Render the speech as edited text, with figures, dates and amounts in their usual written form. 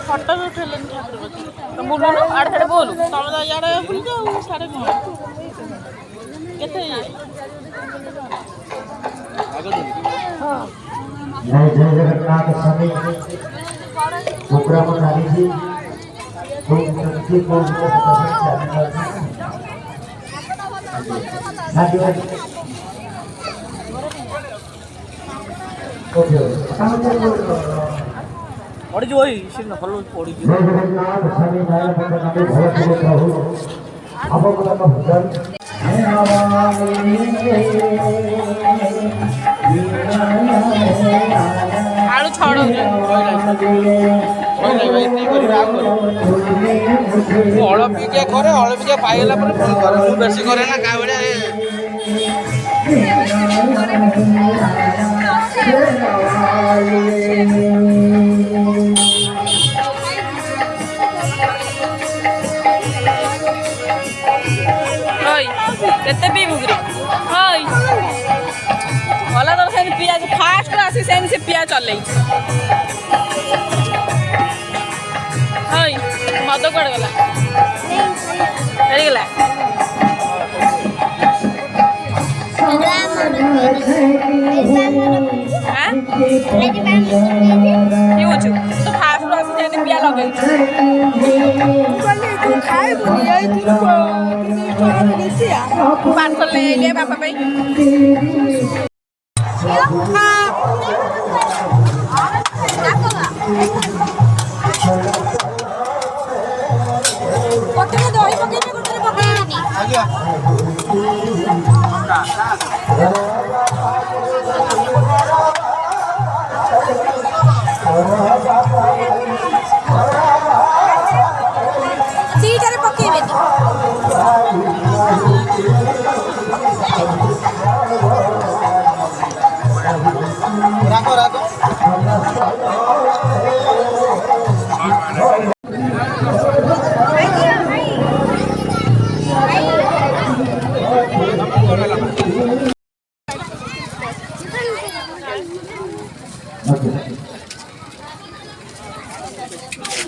फटो उठेल ठाकुर बोलू आड़े साड़े बोलू तुम तो इे बुल जाओ साढ़े कौन जय जय जगन्नाथ स्वामी प्रोग्राम चालीसी पड़ी जो शीघ्र भल पड़ी जय जगन्नाथ स्वामी नारायण भगवान भगवत प्रभु अवगुण भजन आलू छड़ अल्पिका करे अल्पिका पाइला बेस करे ना क्या भाया केते पीबुरी हई भला तो से पियाज फास्ट आसी से पिया चलै हई मद कड़ गला गला तो फास्ट आसी से पिया लगे पार्सल ले ले बापा भाई सीटारे पकेबे राखो राखो